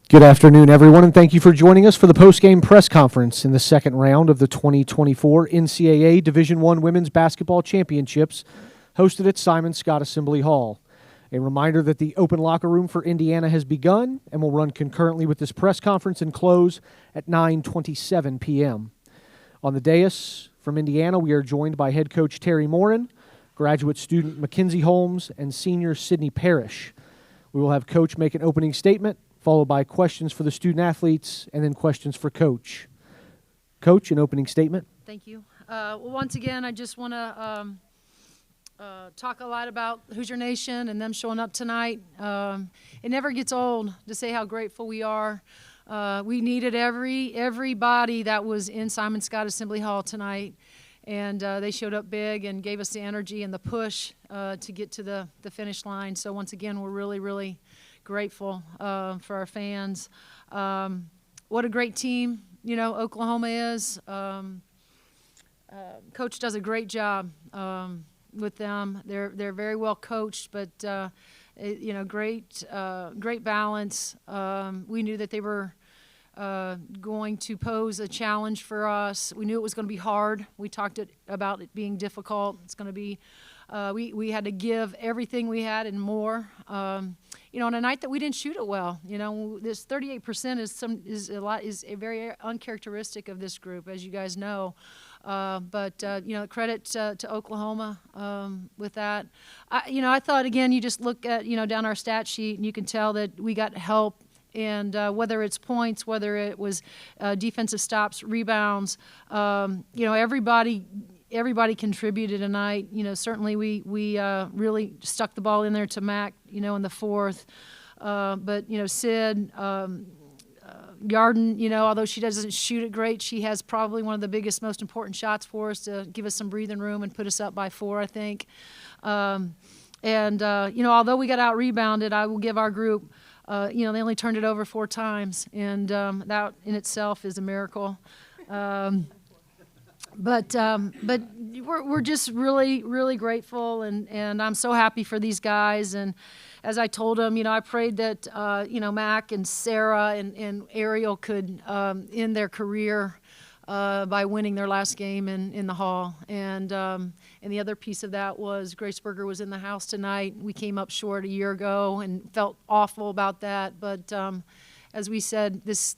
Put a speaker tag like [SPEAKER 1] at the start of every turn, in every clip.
[SPEAKER 1] Good afternoon, everyone, and thank you for joining us for the postgame press conference in the second round of the 2024 NCAA Division I Women's Basketball Championships hosted at Simon Scott Assembly Hall. A reminder that the open locker room for Indiana has begun and will run concurrently with this press conference and close at 9:27 p.m. On the dais from Indiana, we are joined by head coach Teri Moren, graduate student Mackenzie Holmes, and senior Sydney Parrish. We will have Coach make an opening statement, followed by questions for the student-athletes, and then questions for Coach. Coach, an opening statement.
[SPEAKER 2] Thank you. Well, once again, I just want to talk a lot about Hoosier Nation and them showing up tonight. It never gets old to say how grateful we are. We needed everybody that was in Simon Scott Assembly Hall tonight, and they showed up big and gave us the energy and the push to get to the finish line. So once again, we're really, really grateful for our fans. What a great team, Oklahoma is. Coach does a great job with them. They're very well coached, but great balance. We knew that they were going to pose a challenge for us. We knew it was going to be hard. We talked about it being difficult. It's going to be. We had to give everything we had and more. On a night that we didn't shoot it well, this 38% is a very uncharacteristic of this group, as you guys know. But credit to Oklahoma with that. I thought, again, you just look at, down our stat sheet and you can tell that we got help. And whether it's points, whether it was defensive stops, rebounds, everybody contributed tonight. Certainly we really stuck the ball in there to Mac, in the fourth. But Sid, Yarden, although she doesn't shoot it great, she has probably one of the biggest, most important shots for us to give us some breathing room and put us up by 4, I think. Although we got out-rebounded, I will give our group, they only turned it over 4 times, and that in itself is a miracle. But we're just really, really grateful, and I'm so happy for these guys. And as I told them, I prayed that, Mac and Sarah and Ariel could end their career by winning their last game in the hall. And the other piece of that was Grace Berger was in the house tonight. We came up short a year ago and felt awful about that. But as we said, this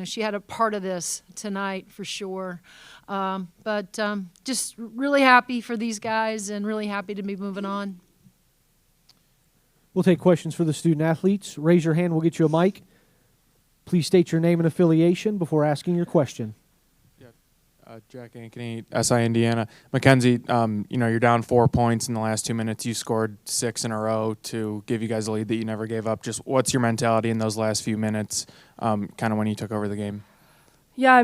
[SPEAKER 2] she had a part of this tonight for sure. But just really happy for these guys and really happy to be moving on.
[SPEAKER 1] We'll take questions for the student-athletes. Raise your hand. We'll get you a mic. Please state your name and affiliation before asking your question.
[SPEAKER 3] Jack Ankeny, SI Indiana. Mackenzie, you're down 4 points in the last 2 minutes. You scored 6 in a row to give you guys a lead that you never gave up. Just what's your mentality in those last few minutes, kind of when you took over the game?
[SPEAKER 4] Yeah,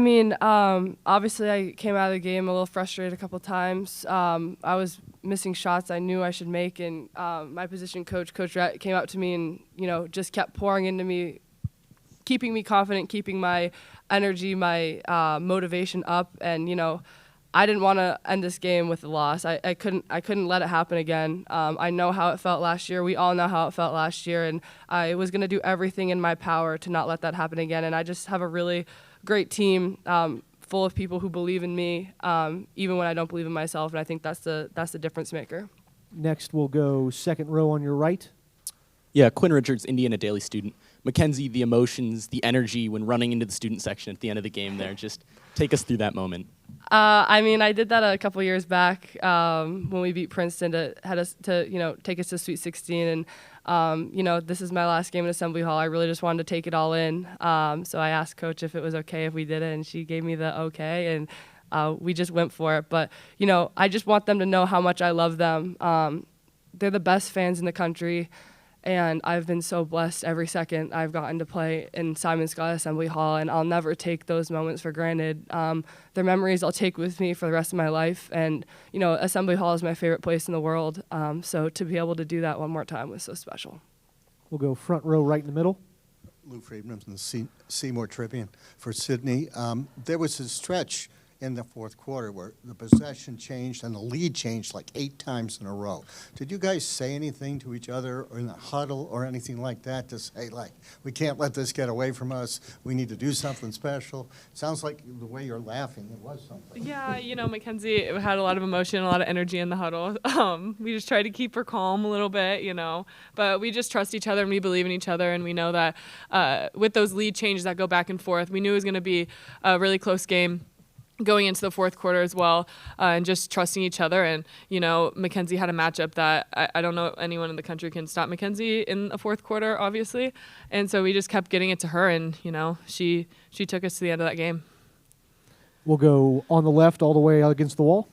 [SPEAKER 4] obviously I came out of the game a little frustrated a couple times. I was missing shots I knew I should make, and my position coach, Coach Rhett, came up to me and, just kept pouring into me, keeping me confident, keeping my energy, my motivation up. And, I didn't want to end this game with a loss. I couldn't let it happen again. I know how it felt last year. We all know how it felt last year, and I was going to do everything in my power to not let that happen again. And I just have a really great team full of people who believe in me, even when I don't believe in myself, and I think that's the difference maker.
[SPEAKER 1] Next, we'll go second row on your right.
[SPEAKER 5] Yeah, Quinn Richards, Indiana Daily student. Mackenzie, the emotions, the energy when running into the student section at the end of the game there. Just take us through that moment.
[SPEAKER 4] I did that a couple years back when we beat Princeton to take us to Sweet 16. And, this is my last game in Assembly Hall. I really just wanted to take it all in. So I asked Coach if it was okay if we did it, and she gave me the okay. And we just went for it. But, I just want them to know how much I love them. They're the best fans in the country. And I've been so blessed every second I've gotten to play in Simon Scott Assembly Hall, and I'll never take those moments for granted. They're memories I'll take with me for the rest of my life, and Assembly Hall is my favorite place in the world. So to be able to do that one more time was so special.
[SPEAKER 1] We'll go front row right in the middle.
[SPEAKER 6] Lou Friedman from the Seymour Tribune for Sydney. There was a stretch in the fourth quarter where the possession changed and the lead changed like 8 times in a row. Did you guys say anything to each other or in the huddle or anything like that to say, like, we can't let this get away from us, we need to do something special? Sounds like the way you're laughing, it was something.
[SPEAKER 7] Yeah, Mackenzie had a lot of emotion, a lot of energy in the huddle. We just tried to keep her calm a little bit, but we just trust each other and we believe in each other, and we know that with those lead changes that go back and forth, we knew it was going to be a really close game going into the fourth quarter as well, and just trusting each other. And, Mackenzie had a matchup that I don't know anyone in the country can stop Mackenzie in a fourth quarter, obviously. And so we just kept getting it to her, and, she took us to the end of that game.
[SPEAKER 1] We'll go on the left all the way against the wall.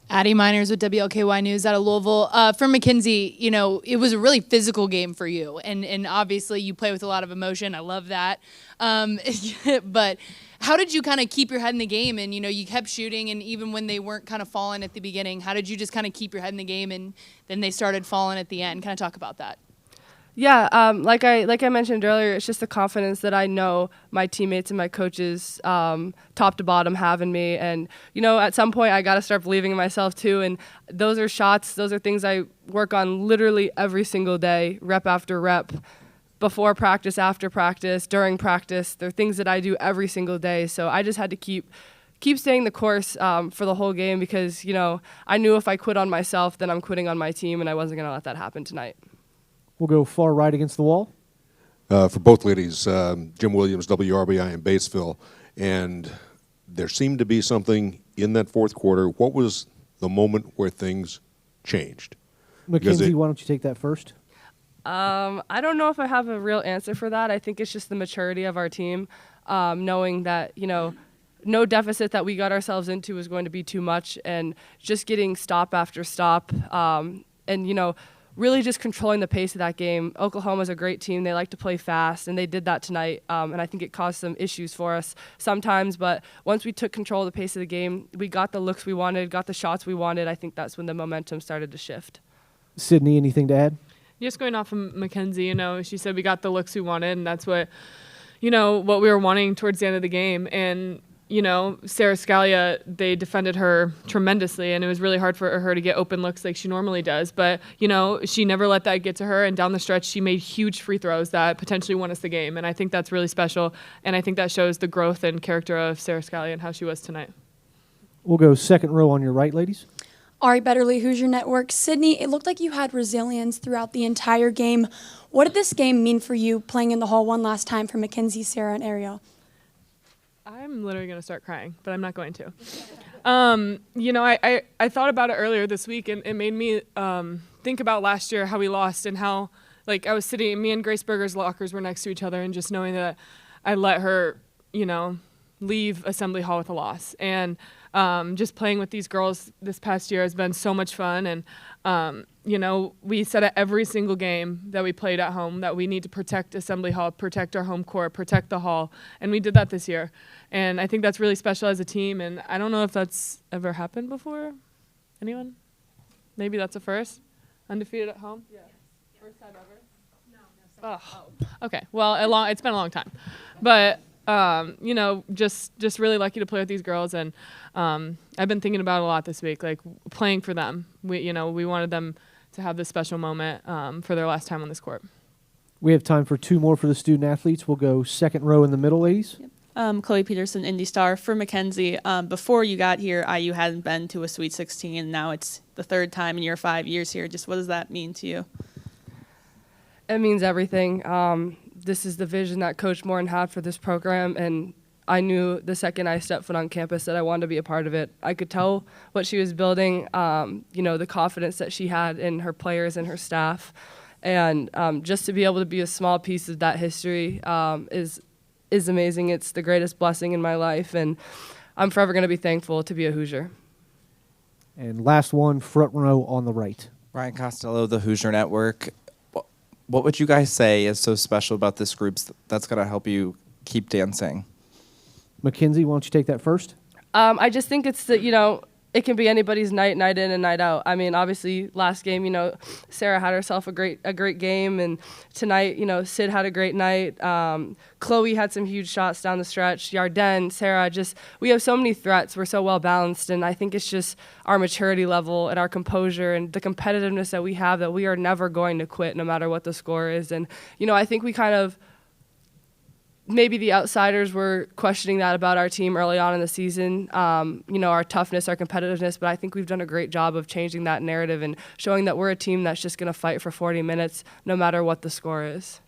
[SPEAKER 8] Addie Miners with WLKY News out of Louisville. For Mackenzie, it was a really physical game for you, and obviously you play with a lot of emotion. I love that. But how did you kind of keep your head in the game? And, you kept shooting, and even when they weren't kind of falling at the beginning, how did you just kind of keep your head in the game, and then they started falling at the end? Kind of talk about that.
[SPEAKER 4] Yeah, like I mentioned earlier, it's just the confidence that I know my teammates and my coaches, top to bottom, have in me. And, at some point I got to start believing in myself too. And those are shots, those are things I work on literally every single day, rep after rep, before practice, after practice, during practice. They're things that I do every single day. So I just had to keep staying the course for the whole game because, I knew if I quit on myself, then I'm quitting on my team, and I wasn't going to let that happen tonight.
[SPEAKER 1] We'll go far right against the wall.
[SPEAKER 9] For both ladies, Jim Williams, WRBI in Batesville, and there seemed to be something in that fourth quarter. What was the moment where things changed?
[SPEAKER 1] Mackenzie, why don't you take that first?
[SPEAKER 4] I don't know if I have a real answer for that. I think it's just the maturity of our team, knowing that, no deficit that we got ourselves into was going to be too much, and just getting stop after stop, and, really just controlling the pace of that game. Oklahoma's a great team. They like to play fast, and they did that tonight, and I think it caused some issues for us sometimes. But once we took control of the pace of the game, we got the looks we wanted, got the shots we wanted. I think that's when the momentum started to shift.
[SPEAKER 1] Sydney, anything to add?
[SPEAKER 7] Just going off of Mackenzie, she said we got the looks we wanted, and that's what, what we were wanting towards the end of the game. And, Sarah Scalia, they defended her tremendously, and it was really hard for her to get open looks like she normally does. But, she never let that get to her, and down the stretch, she made huge free throws that potentially won us the game. And I think that's really special, and I think that shows the growth and character of Sarah Scalia and how she was tonight.
[SPEAKER 1] We'll go second row on your right, ladies.
[SPEAKER 10] Ari Betterly, Hoosier Network. Sydney, it looked like you had resilience throughout the entire game. What did this game mean for you playing in the hall one last time for Mackenzie, Sarah, and Ariel?
[SPEAKER 7] I'm literally going to start crying, but I'm not going to. I thought about it earlier this week, and it made me think about last year, how we lost, and how, I was sitting, me and Grace Berger's lockers were next to each other, and just knowing that I let her, leave Assembly Hall with a loss. And just playing with these girls this past year has been so much fun. And, we said at every single game that we played at home that we need to protect Assembly Hall, protect our home court, protect the hall. And we did that this year. And I think that's really special as a team. And I don't know if that's ever happened before. Anyone? Maybe that's a first? Undefeated at home? Yeah. First time ever? No. Oh. Okay. Well, it's been a long time. But just really lucky to play with these girls, and I've been thinking about it a lot this week, playing for them. We wanted them to have this special moment for their last time on this court.
[SPEAKER 1] We have time for 2 more for the student athletes. We'll go second row in the middle, ladies.
[SPEAKER 11] Yep. Chloe Peterson, Indy Star. For Mackenzie, before you got here, IU hadn't been to a Sweet 16, and now it's the third time in your 5 years here. Just what does that mean to you?
[SPEAKER 4] It means everything. This is the vision that Coach Moren had for this program, and I knew the second I stepped foot on campus that I wanted to be a part of it. I could tell what she was building, the confidence that she had in her players and her staff, and just to be able to be a small piece of that history is amazing. It's the greatest blessing in my life, and I'm forever going to be thankful to be a Hoosier.
[SPEAKER 1] And last one, front row on the right.
[SPEAKER 12] Ryan Costello, the Hoosier Network. What would you guys say is so special about this group that's going to help you keep dancing?
[SPEAKER 1] Mackenzie, why don't you take that first?
[SPEAKER 4] I just think it's it can be anybody's night in and night out. I mean, obviously, last game, Sarah had herself a great game, and tonight, Sid had a great night. Chloe had some huge shots down the stretch. Yarden, Sarah, we have so many threats. We're so well balanced, and I think it's just our maturity level and our composure and the competitiveness that we have, that we are never going to quit no matter what the score is. And, I think we kind of, maybe the outsiders were questioning that about our team early on in the season, our toughness, our competitiveness, but I think we've done a great job of changing that narrative and showing that we're a team that's just going to fight for 40 minutes no matter what the score is.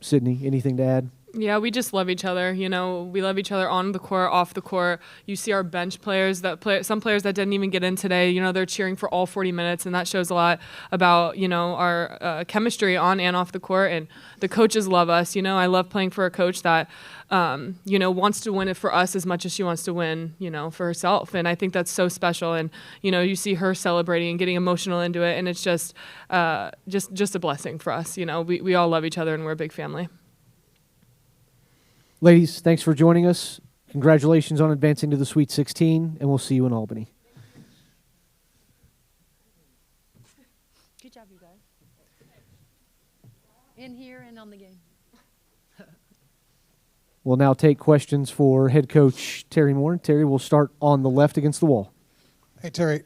[SPEAKER 1] Sydney, anything to add?
[SPEAKER 7] Yeah, we just love each other. We love each other on the court, off the court. You see our bench players some players that didn't even get in today, they're cheering for all 40 minutes, and that shows a lot about, our chemistry on and off the court. And the coaches love us. I love playing for a coach that, wants to win it for us as much as she wants to win, for herself. And I think that's so special. And, you see her celebrating and getting emotional into it. And it's just a blessing for us. We all love each other, and we're a big family.
[SPEAKER 1] Ladies, thanks for joining us. Congratulations on advancing to the Sweet 16, and we'll see you in Albany.
[SPEAKER 2] Good job, you guys. In here and on the game.
[SPEAKER 1] We'll now take questions for head coach Teri Moren. Teri, we'll start on the left against the wall.
[SPEAKER 13] Hey, Teri,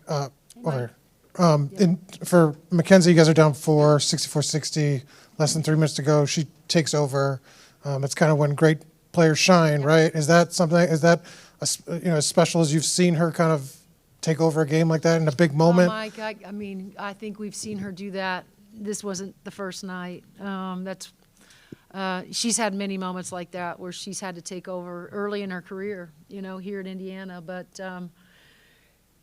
[SPEAKER 13] over here. For Mackenzie, you guys are down 4, 64-60, less than 3 minutes to go. She takes over. It's kind of when great players shine, right? Is that as special as you've seen her kind of take over a game like that in a big moment?
[SPEAKER 2] Mike, I think we've seen her do that. This wasn't the first night. She's had many moments like that where she's had to take over early in her career, here at Indiana. But,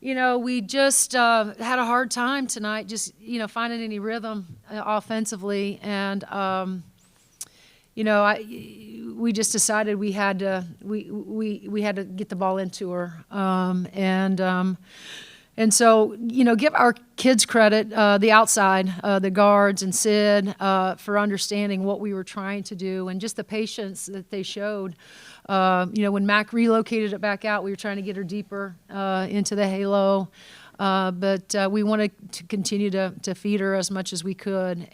[SPEAKER 2] we just had a hard time tonight, just, finding any rhythm offensively. And, we just decided we had to get the ball into her, and so give our kids credit, the outside, the guards and Sid, for understanding what we were trying to do and just the patience that they showed. When Mac relocated it back out, we were trying to get her deeper into the halo, but we wanted to continue to feed her as much as we could,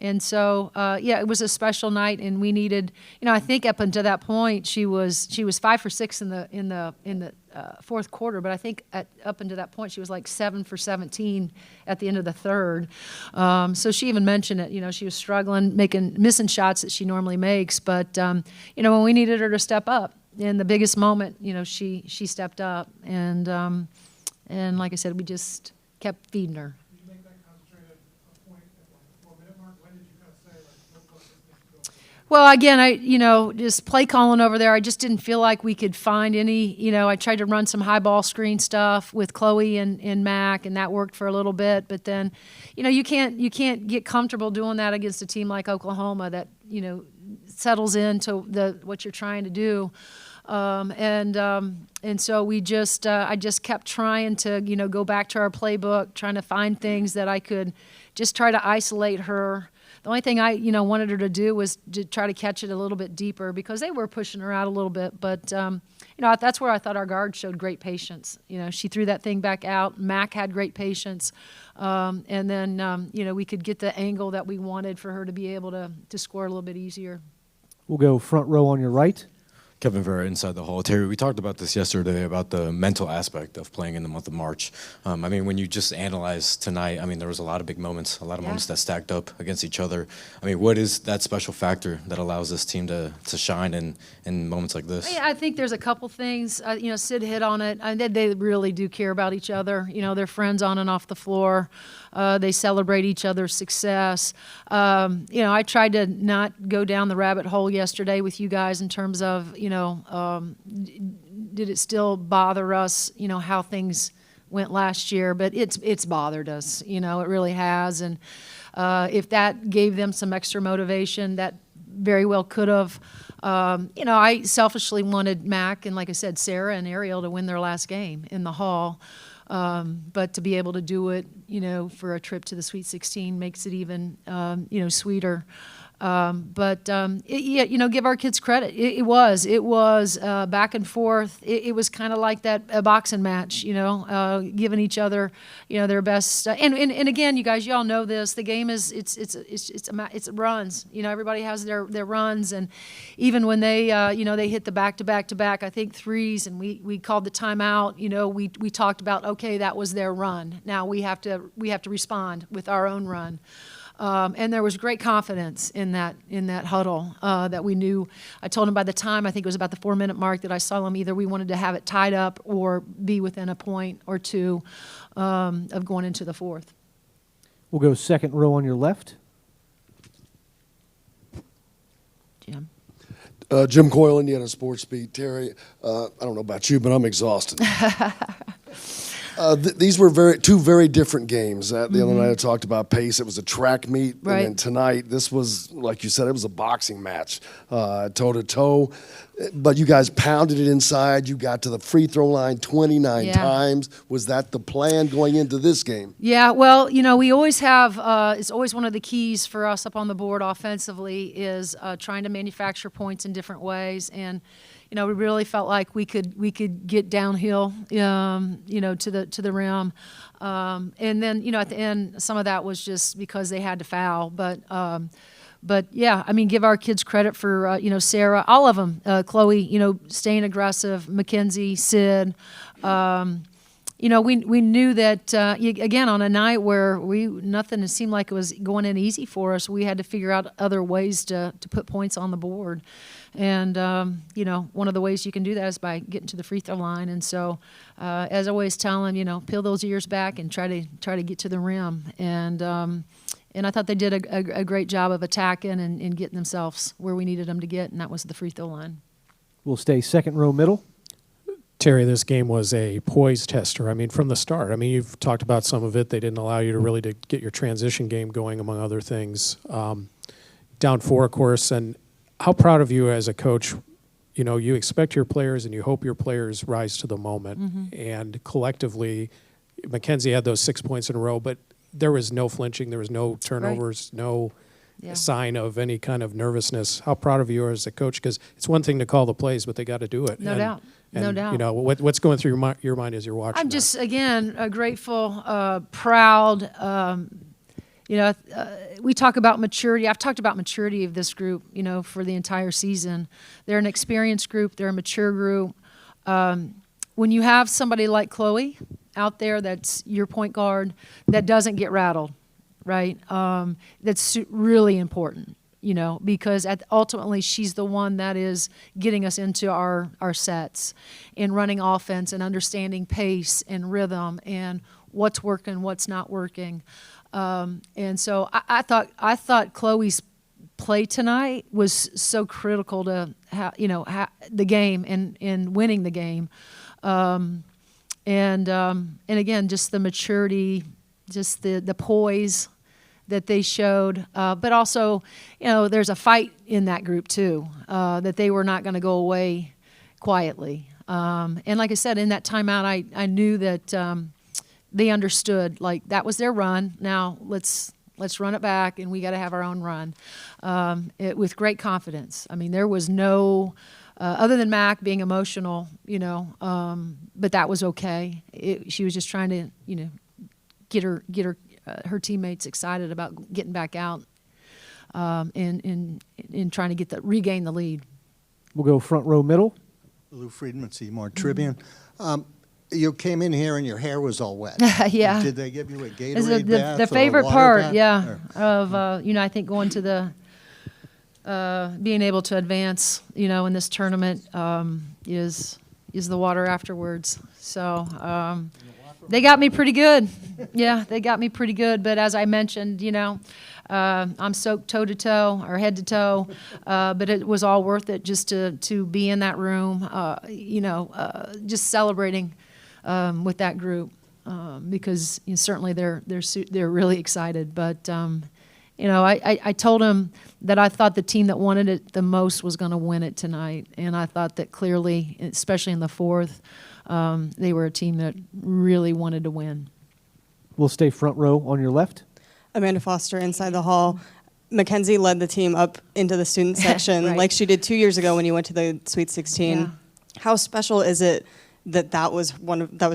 [SPEAKER 2] and so, it was a special night, and we needed, I think up until that point she was 5 for 6 in the fourth quarter, but I think up until that point she was like 7 for 17 at the end of the third. So she even mentioned it. She was struggling, missing shots that she normally makes, but when we needed her to step up in the biggest moment, she stepped up, and like I said, we just kept feeding her. Well, again, just play calling over there. I just didn't feel like we could find any. I tried to run some high ball screen stuff with Chloe and Mac, and that worked for a little bit. But then, you can't get comfortable doing that against a team like Oklahoma that settles into what you're trying to do. And so we just I just kept trying to go back to our playbook, trying to find things that I could just try to isolate her. The only thing I, wanted her to do was to try to catch it a little bit deeper because they were pushing her out a little bit. But, that's where I thought our guard showed great patience. She threw that thing back out. Mac had great patience. And then, we could get the angle that we wanted for her to be able to score a little bit easier.
[SPEAKER 1] We'll go front row on your right.
[SPEAKER 14] Kevin Vera inside the hall. Teri, we talked about this yesterday about the mental aspect of playing in the month of March. When you just analyze tonight, there was a lot of big moments, a lot of moments that stacked up against each other. What is that special factor that allows this team to shine in moments like this?
[SPEAKER 2] I think there's a couple things. Sid hit on it. They really do care about each other. They're friends on and off the floor. They celebrate each other's success. I tried to not go down the rabbit hole yesterday with you guys in terms of, did it still bother us, how things went last year? But it's bothered us, it really has. And if that gave them some extra motivation, that very well could have. I selfishly wanted Mac and, like I said, Sarah and Ariel to win their last game in the hall. But to be able to do it, for a trip to the Sweet 16 makes it even, sweeter. Give our kids credit. It was back and forth. It was kind of like a boxing match, giving each other, their best. And again, you guys, y'all know this. The game is it's runs. Everybody has their runs, and even when they they hit the back-to-back, I think threes, and we called the timeout. We talked about, okay, that was their run. Now we have to respond with our own run. And there was great confidence in that huddle that we knew. I told him by the time, I think it was about the 4-minute mark, that I saw him, either we wanted to have it tied up or be within a point or two of going into the fourth.
[SPEAKER 1] We'll go second row on your left.
[SPEAKER 2] Jim.
[SPEAKER 15] Jim Coyle, Indiana Sports Beat. Teri, I don't know about you, but I'm exhausted. These were two very different games. The other night I talked about pace. It was a track meet.
[SPEAKER 2] Right.
[SPEAKER 15] And then tonight, this was, like you said, it was a boxing match, toe-to-toe. But you guys pounded it inside. You got to the free throw line 29 times. Was that the plan going into this game?
[SPEAKER 2] Yeah, well, we always have, it's always one of the keys for us up on the board offensively is trying to manufacture points in different ways. And we really felt like we could get downhill, to the rim, and then at the end, some of that was just because they had to foul. But yeah, I mean, give our kids credit for Sarah, all of them, Chloe, staying aggressive, Mackenzie, Sid. We knew that again on a night where nothing seemed like it was going in easy for us. We had to figure out other ways to put points on the board, and one of the ways you can do that is by getting to the free throw line. And so, as I always tell them, peel those ears back and try to get to the rim. And I thought they did a great job of attacking and getting themselves where we needed them to get, and that was the free throw line.
[SPEAKER 1] We'll stay second row middle.
[SPEAKER 16] Teri, this game was a poise tester. I mean, from the start. I mean, you've talked about some of it. They didn't allow you to get your transition game going, among other things. Down 4, of course. And how proud of you as a coach? You expect your players and you hope your players rise to the moment. Mm-hmm. And collectively, Mackenzie had those 6 points in a row, but there was no flinching. There was no turnovers,
[SPEAKER 2] right.
[SPEAKER 16] No sign of any kind of nervousness. How proud of you are as a coach? Because it's one thing to call the plays, but they got to do it.
[SPEAKER 2] No doubt. No doubt.
[SPEAKER 16] What's going through your mind as you're watching?
[SPEAKER 2] I'm just, again, grateful, proud. We talk about maturity. I've talked about maturity of this group, for the entire season. They're an experienced group. They're a mature group. When you have somebody like Chloe out there that's your point guard that doesn't get rattled, right? That's really important, because ultimately she's the one that is getting us into our sets and running offense and understanding pace and rhythm and what's working, what's not working. And so I thought Chloe's play tonight was so critical to the game and winning the game. And again, just the maturity, just the poise that they showed, but also, there's a fight in that group too, that they were not going to go away quietly. And like I said, in that timeout, I knew that they understood, like, that was their run. Now let's run it back, and we got to have our own run with great confidence. I mean, there was no. Other than Mac being emotional, but that was okay. She was just trying to, get her teammates excited about getting back out, and trying to regain the lead.
[SPEAKER 1] We'll go front row middle.
[SPEAKER 6] Lou Friedman, Seymour Tribune. You came in here and your hair was all wet.
[SPEAKER 2] Yeah.
[SPEAKER 6] Did they give you a Gatorade bath?
[SPEAKER 2] The
[SPEAKER 6] or a
[SPEAKER 2] favorite
[SPEAKER 6] water
[SPEAKER 2] part,
[SPEAKER 6] bath?
[SPEAKER 2] of I think going to the. Being able to advance, in this tournament is the water afterwards. So they got me pretty good. Yeah, they got me pretty good. But as I mentioned, I'm soaked toe to toe or head to toe. But it was all worth it just to be in that room. Just celebrating with that group because certainly they're really excited. But I told him that I thought the team that wanted it the most was going to win it tonight. And I thought that clearly, especially in the fourth, they were a team that really wanted to win.
[SPEAKER 1] We'll stay front row on your left.
[SPEAKER 17] Amanda Foster inside the hall. Mackenzie led the team up into the student section
[SPEAKER 2] Right.
[SPEAKER 17] like she did 2 years ago when you went to the Sweet 16.
[SPEAKER 2] Yeah.
[SPEAKER 17] How special is it that was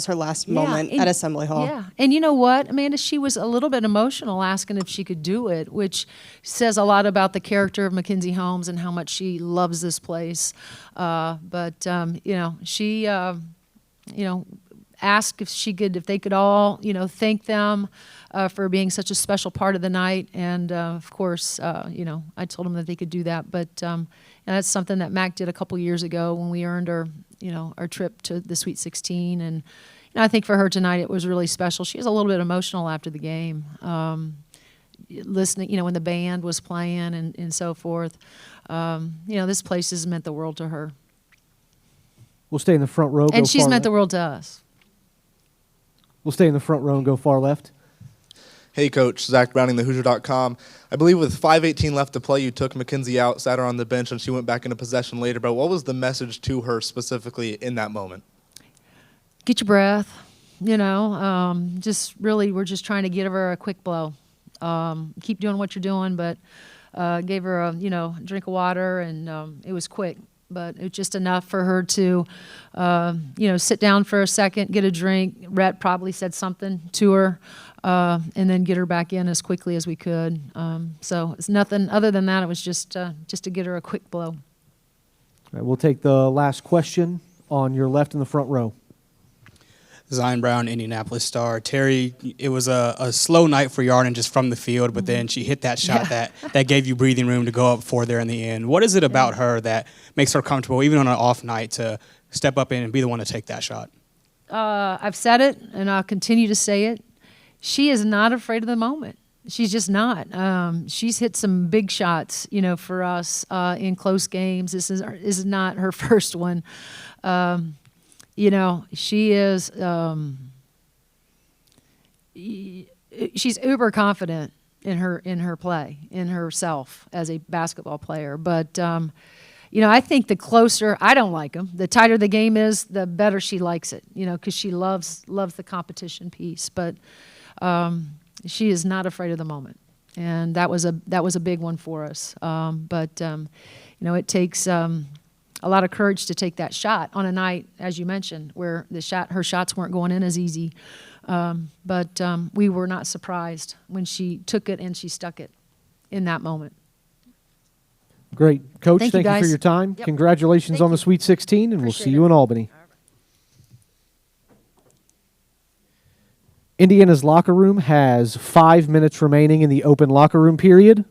[SPEAKER 17] her last moment
[SPEAKER 2] and-
[SPEAKER 17] at Assembly Hall?
[SPEAKER 2] Yeah, and you know what, Amanda, she was a little bit emotional asking if she could do it, which says a lot about the character of Mackenzie Holmes and how much she loves this place. She asked if they could all, thank them for being such a special part of the night, and of course, I told them that they could do that, but and that's something that Mac did a couple years ago when we earned our trip to the Sweet 16, and I think for her tonight it was really special. She was a little bit emotional after the game, listening, when the band was playing and so forth. This place has meant the world to her.
[SPEAKER 1] We'll stay in the front row.
[SPEAKER 2] And she's meant
[SPEAKER 1] left.
[SPEAKER 2] the world to us.
[SPEAKER 1] We'll stay in the front row and go far left.
[SPEAKER 18] Hey, Coach. Zach Browning, thehoosier.com. I believe with 5:18 left to play, you took Mackenzie out, sat her on the bench, and she went back into possession later. But what was the message to her specifically in that moment?
[SPEAKER 2] Get your breath, just really we're just trying to give her a quick blow. Keep doing what you're doing, but gave her a, drink of water, and it was quick. But it was just enough for her to, sit down for a second, get a drink. Rhett probably said something to her, and then get her back in as quickly as we could. So it's nothing other than that. It was just to get her a quick blow.
[SPEAKER 1] All right, we'll take the last question on your left in the front row.
[SPEAKER 19] Zion Brown, Indianapolis Star. Teri, it was a slow night for Yarden just from the field, but then she hit that shot that gave you breathing room to go up 4 there in the end. What is it about her that makes her comfortable, even on an off night, to step up in and be the one to take that shot?
[SPEAKER 2] I've said it, and I'll continue to say it. She is not afraid of the moment. She's just not. She's hit some big shots, for us in close games. This is not her first one. She is. She's uber confident in her play, in herself as a basketball player. But I think the closer, I don't like them. The tighter the game is, the better she likes it. Because she loves the competition piece. But she is not afraid of the moment, and that was a big one for us. It takes a lot of courage to take that shot on a night, as you mentioned, where her shots weren't going in as easy. But we were not surprised when she took it and she stuck it in that moment.
[SPEAKER 1] Great. Coach,
[SPEAKER 2] Thank
[SPEAKER 1] you
[SPEAKER 2] you, guys.
[SPEAKER 1] for your time.
[SPEAKER 2] Yep.
[SPEAKER 1] Congratulations on the Sweet 16, and we'll see you in Albany. Indiana's locker room has 5 minutes remaining in the open locker room period.